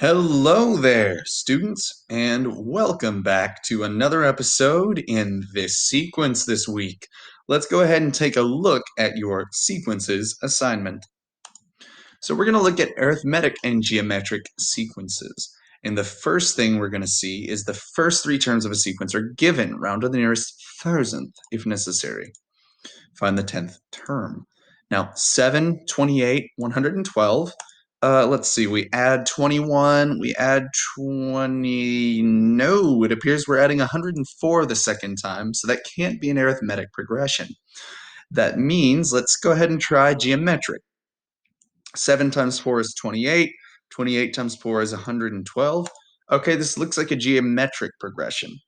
Hello there, students, and welcome back to another episode in this sequence this week. Let's go ahead and take a look at your sequences assignment. So we're going to look at arithmetic and geometric sequences. And the first thing we're going to see is the first three terms of a sequence are given, round to the nearest thousandth if necessary. Find the 10th term. Now, 7, 28, 112. Let's see, we add 21, we add 20. No, it appears we're adding 104 the second time, so that can't be an arithmetic progression. That means let's go ahead and try geometric. 7 times 4 is 28. 28 times 4 is 112. Okay, this looks like a geometric progression.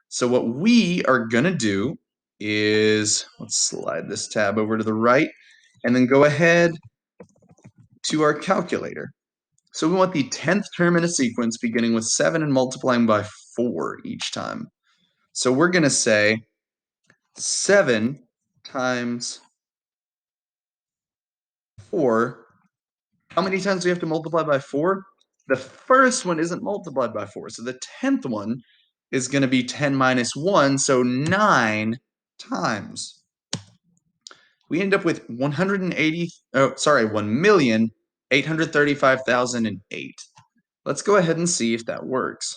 So what we are going to do is, let's slide this tab over to the right, and then go ahead to our calculator. So we want the 10th term in a sequence beginning with 7 and multiplying by 4 each time. So we're going to say 7 times 4. How many times do we have to multiply by 4? The first one isn't multiplied by 4, so the 10th one is going to be 10 minus 1, so 9 times. We end up with 1,835,008. Let's go ahead and see if that works.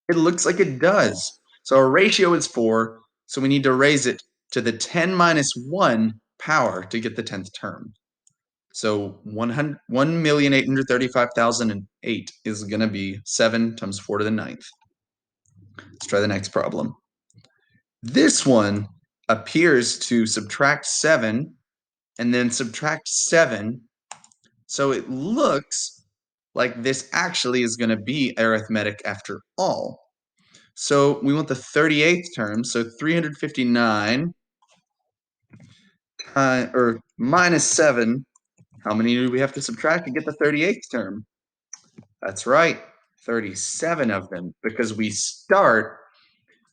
It looks like it does. So our ratio is 4, so we need to raise it to the 10 minus 1 power to get the 10th term. So 1,835,008 is going to be 7 times 4 to the 9th. Let's try the next problem. This one appears to subtract 7 and then subtract 7. So it looks like this actually is going to be arithmetic after all. So we want the 38th term, so 359 or minus 7. How many do we have to subtract to get the 38th term? That's right, 37 of them, because we start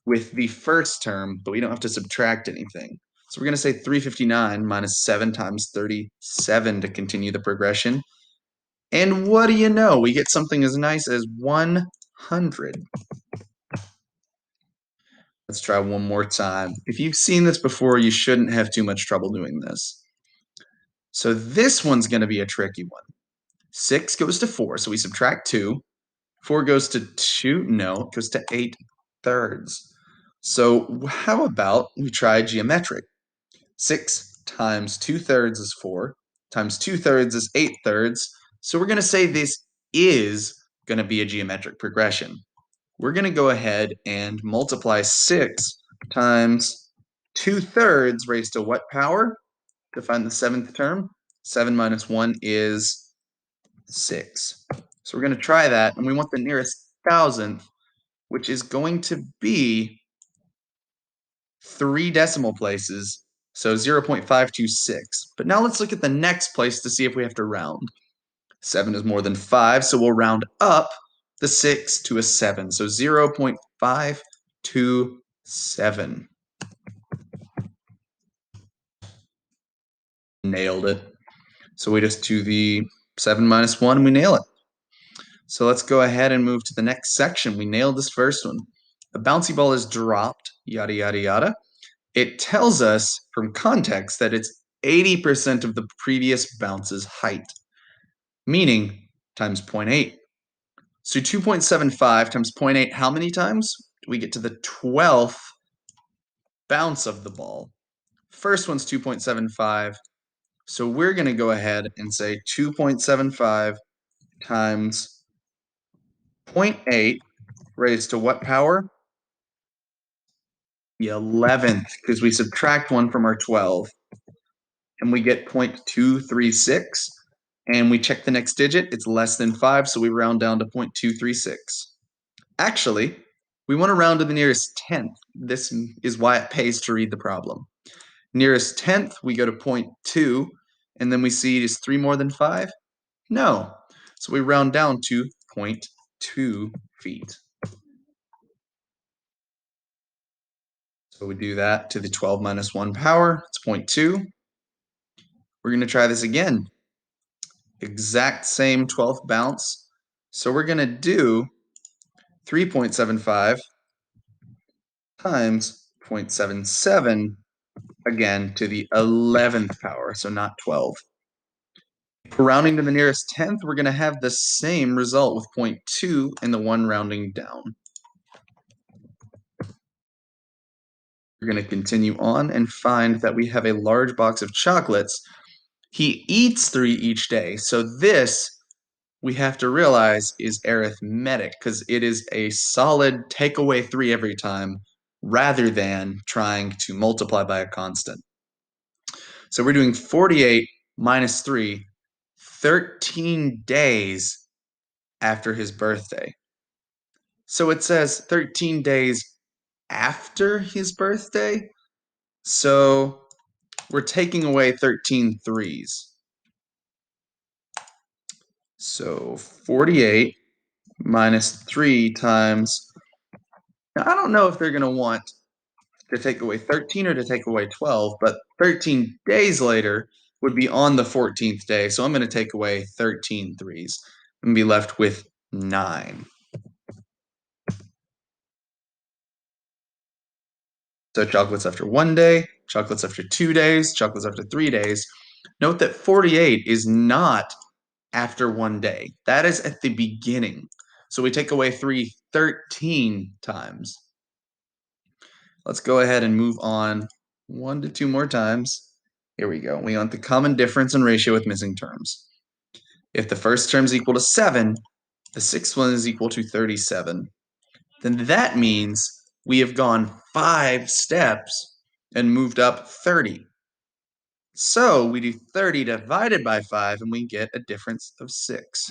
with the first term, but we don't have to subtract anything. So we're going to say 359 minus 7 times 37 to continue the progression. And what do you know? We get something as nice as 100. Let's try one more time. If you've seen this before, you shouldn't have too much trouble doing this. So this one's going to be a tricky one. 6 goes to 4, so we subtract 2. 4 goes to 2, no, it goes to 8 thirds. So how about we try geometric? 6 times 2 thirds is 4, times 2 thirds is 8 thirds. So we're going to say this is going to be a geometric progression. We're going to go ahead and multiply 6 times 2 thirds raised to what power to find the 7th term? 7 minus 1 is 6. So we're going to try that, and we want the nearest thousandth, which is going to be 3 decimal places, so 0.526. But now let's look at the next place to see if we have to round. 7 is more than 5, so we'll round up the 6 to a 7, so 0.527. Nailed it. So we just do the 7 minus 1 and we nail it. So let's go ahead and move to the next section. We nailed this first one. A bouncy ball is dropped, yada, yada, yada. It tells us from context that it's 80% of the previous bounce's height, meaning times 0.8. So 2.75 times 0.8, how many times? We get to the 12th bounce of the ball. First one's 2.75, so we're going to go ahead and say 2.75 times 0.8 raised to what power? The 11th, because we subtract 1 from our 12. And we get 0.236. And we check the next digit. It's less than 5, so we round down to 0.236. Actually, we want to round to the nearest tenth. This is why it pays to read the problem. Nearest tenth, we go to 0.2, and then we see is 3 more than 5? No. So we round down to 0.2 feet. So we do that to the 12 minus 1 power. It's 0.2. We're going to try this again. Exact same 12th bounce. So we're going to do 3.75 times 0.77 again to the 11th power, so not 12. Rounding to the nearest tenth, we're going to have the same result with 0.2 and the one rounding down. We're going to continue on and find that we have a large box of chocolates. He eats 3 each day, so this we have to realize is arithmetic because it is a solid take away 3 every time rather than trying to multiply by a constant. So we're doing 48 minus 3, 13 days after his birthday. So it says 13 days after his birthday. So we're taking away 13 threes. So 48 minus 3 times, now I don't know if they're going to want to take away 13 or to take away 12, but 13 days later would be on the 14th day. So I'm going to take away 13 threes and be left with 9. So chocolates after 1 day, chocolates after 2 days, chocolates after 3 days. Note that 48 is not after 1 day. That is at the beginning. So we take away 3 13 times. Let's go ahead and move on 1 to 2 more times. Here we go. We want the common difference and ratio with missing terms. If the first term is equal to 7, the sixth one is equal to 37. Then that means we have gone 5 steps and moved up 30. So we do 30 divided by 5 and we get a difference of 6.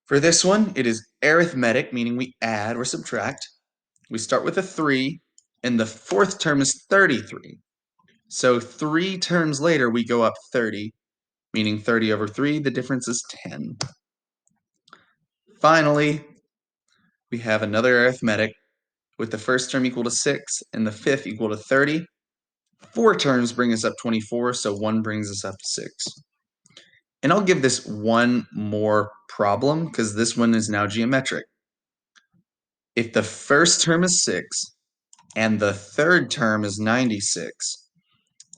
For this one, it is arithmetic, meaning we add or subtract. We start with a 3, and the fourth term is 33. So 3 terms later, we go up 30, meaning 30 over 3, the difference is 10. Finally, we have another arithmetic with the first term equal to 6 and the fifth equal to 30. 4 terms bring us up 24, so 1 brings us up to 6. And I'll give this one more problem because this one is now geometric. If the first term is 6 and the third term is 96,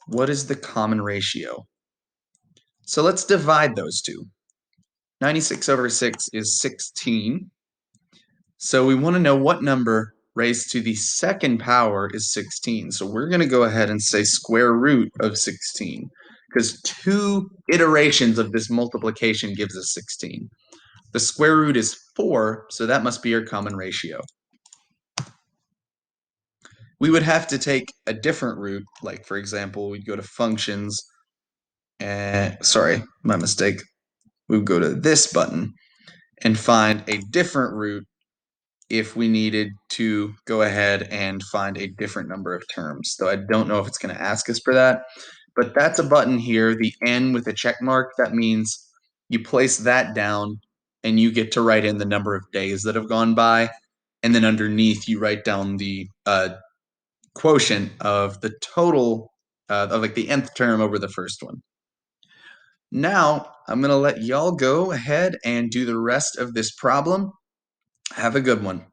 what is the common ratio? So let's divide those two. 96 over 6 is 16. So we want to know what number raised to the second power is 16. So we're going to go ahead and say square root of 16 because 2 iterations of this multiplication gives us 16. The square root is 4, so that must be our common ratio. We would have to take a different root, like for example, we'd go to functions, and sorry, my mistake. We would go to this button and find a different root if we needed to go ahead and find a different number of terms. Though I don't know if it's going to ask us for that, but that's a button here, the N with a check mark. That means you place that down and you get to write in the number of days that have gone by, and then underneath you write down the quotient of the total of like the nth term over the first one. Now I'm going to let y'all go ahead and do the rest of this problem. Have a good one.